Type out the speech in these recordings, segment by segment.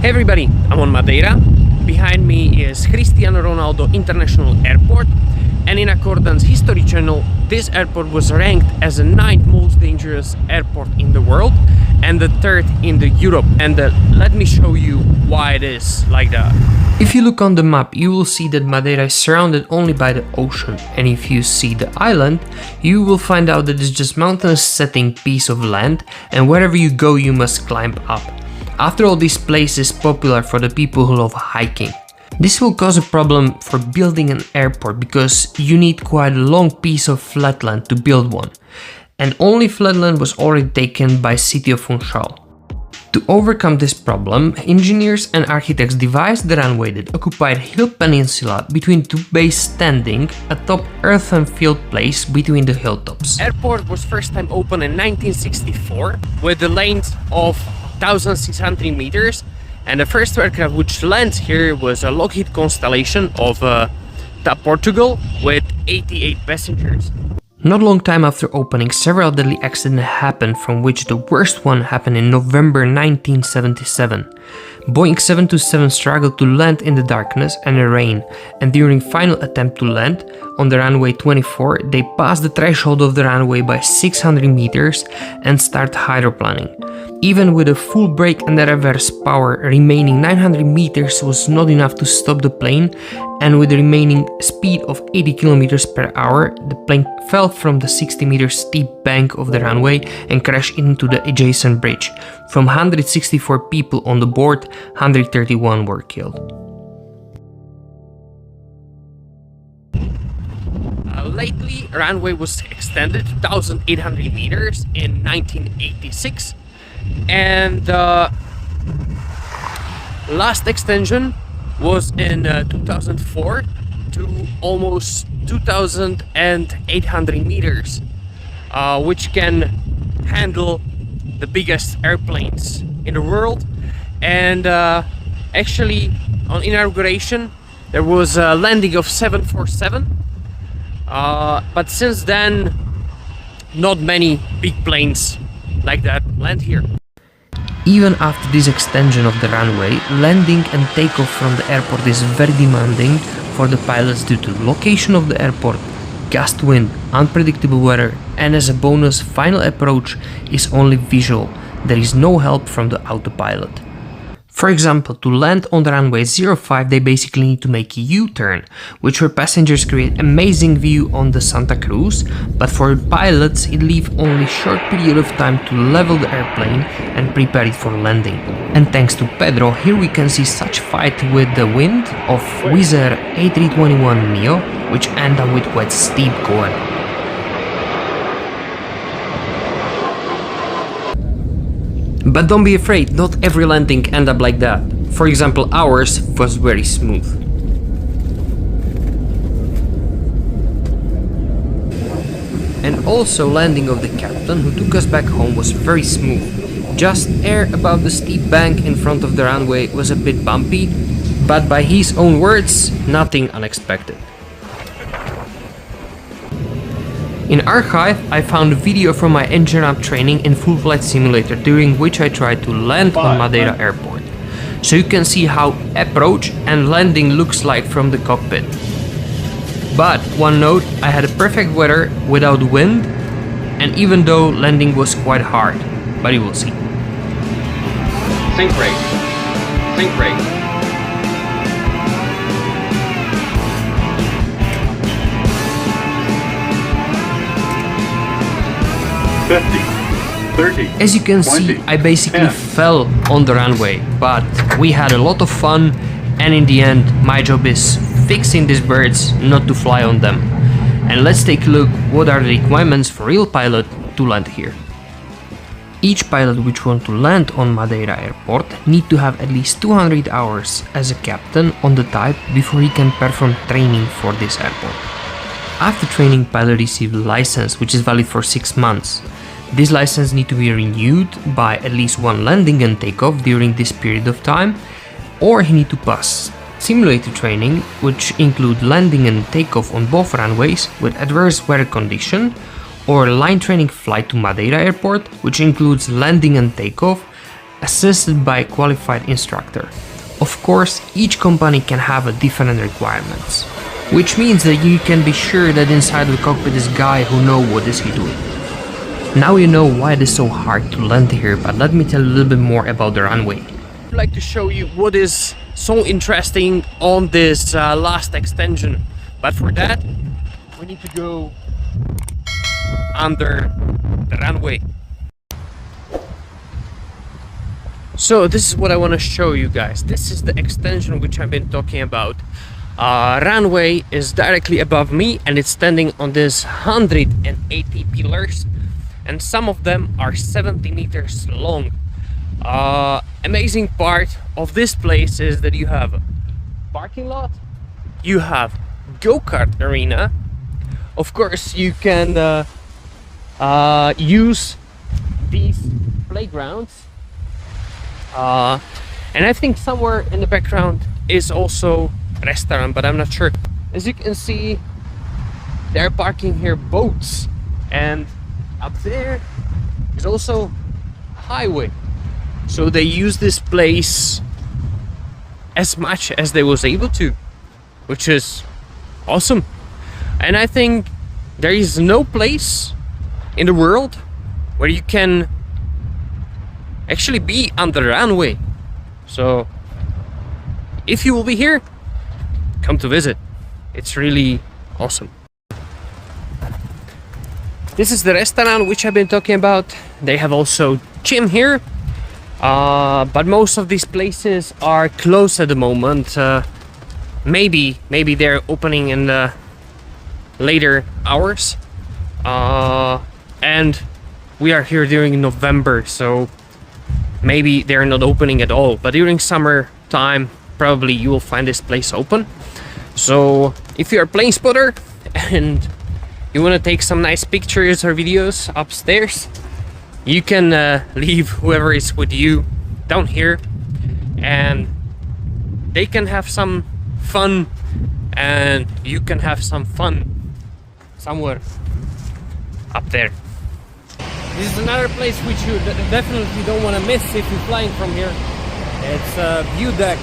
Hey everybody, I'm on Madeira. Behind me is Cristiano Ronaldo International Airport, and in accordance History Channel, this airport was ranked as the 9th most dangerous airport in the world and the 3rd in the Europe. And let me show you why it is like that. If you look on the map, you will see that Madeira is surrounded only by the ocean, and if you see the island, you will find out that it's just mountainous setting piece of land, and wherever you go you must climb up. After all, this place is popular for the people who love hiking. This will cause a problem for building an airport because you need quite a long piece of flat land to build one, and only flat land was already taken by city of Funchal. To overcome this problem, engineers and architects devised the runway that occupied hill peninsula between two bays standing atop earthen filled place between the hilltops. Airport was first time opened in 1964 with a length of 1,600 meters, and the first aircraft which landed here was a Lockheed Constellation of Portugal with 88 passengers. Not long time after opening, several deadly accidents happened, from which the worst one happened in November 1977. Boeing 727 struggled to land in the darkness and the rain, and during final attempt to land on the runway 24, they passed the threshold of the runway by 600 meters and start hydroplaning. Even with a full brake and the reverse power, remaining 900 meters was not enough to stop the plane, and with the remaining speed of 80 kilometers per hour, the plane fell from the 60 meter steep bank of the runway and crashed into the adjacent bridge. From 164 people on the board, 131 were killed. Lately, runway was extended to 1,800 meters in 1986, and last extension was in 2004 to almost 2,800 meters, which can handle the biggest airplanes in the world. And actually, on inauguration, there was a landing of 747, but since then, not many big planes like that land here. Even after this extension of the runway, landing and takeoff from the airport is very demanding for the pilots due to the location of the airport, gust wind, unpredictable weather, and as a bonus, final approach is only visual. There is no help from the autopilot. For example, to land on the runway 05, they basically need to make a U-turn, which for passengers create amazing view on the Santa Cruz, but for pilots it leaves only short period of time to level the airplane and prepare it for landing. And thanks to Pedro, here we can see such fight with the wind of Wizz Air A321neo, which end up with quite steep going. But don't be afraid, not every landing end up like that. For example, ours was very smooth. And also landing of the captain who took us back home was very smooth. Just air above the steep bank in front of the runway was a bit bumpy, but by his own words, nothing unexpected. In archive, I found a video from my engine up training in full flight simulator, during which I tried to land on Madeira airport. So you can see how approach and landing looks like from the cockpit. But one note, I had a perfect weather without wind, and even though landing was quite hard, but you will see. Think brake. Think brake. 50, 30, As you can 20, see, I basically 10. fell on the runway, but we had a lot of fun, and in the end my job is fixing these birds, not to fly on them. And let's take a look what are the requirements for real pilot to land here. Each pilot which want to land on Madeira airport need to have at least 200 hours as a captain on the type before he can perform training for this airport. After training, pilot receives a license which is valid for 6 months. This license need to be renewed by at least one landing and takeoff during this period of time, or he need to pass simulator training, which include landing and takeoff on both runways with adverse weather condition, or line training flight to Madeira airport, which includes landing and takeoff assisted by a qualified instructor. Of course, each company can have a different requirements, which means that you can be sure that inside the cockpit is a guy who knows what is he doing. Now you know why it is so hard to land here, but let me tell you a little bit more about the runway. I'd like to show you what is so interesting on this last extension, but for that we need to go under the runway. So this is what I want to show you guys. This is the extension which I've been talking about. Runway is directly above me and it's standing on this 180 pillars, and some of them are 70 meters long. Amazing part of this place is that you have a parking lot, you have go-kart arena, of course you can use these playgrounds, and I think somewhere in the background is also a restaurant, but I'm not sure. As you can see, they're parking here boats, and up there is also a highway. So they use this place as much as they was able to, which is awesome. And I think there is no place in the world where you can actually be on the runway. So if you will be here, come to visit. It's really awesome. This is the restaurant which I've been talking about. They have also gym here, but most of these places are closed at the moment. Maybe they're opening in the later hours, and we are here during November, so maybe they're not opening at all. But during summer time, probably you will find this place open. So if you're a plane spotter and you want to take some nice pictures or videos upstairs, you can leave whoever is with you down here, and they can have some fun and you can have some fun somewhere up there. This is another place which you definitely don't want to miss if you're flying from here. It's a view deck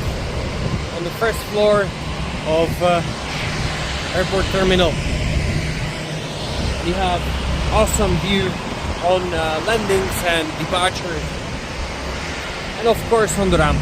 on the first floor of airport terminal. You have awesome view on landings and departures, and of course on the ramp.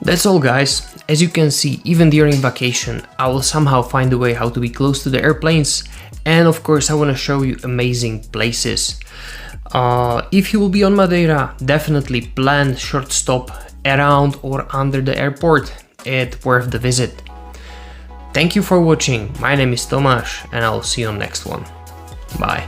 That's all, guys. As you can see, even during vacation I will somehow find a way how to be close to the airplanes, and of course I want to show you amazing places. If you will be on Madeira, definitely plan short stop around or under the airport. It's worth the visit. Thank you for watching. My name is Tomáš and I'll see you on next one. Bye.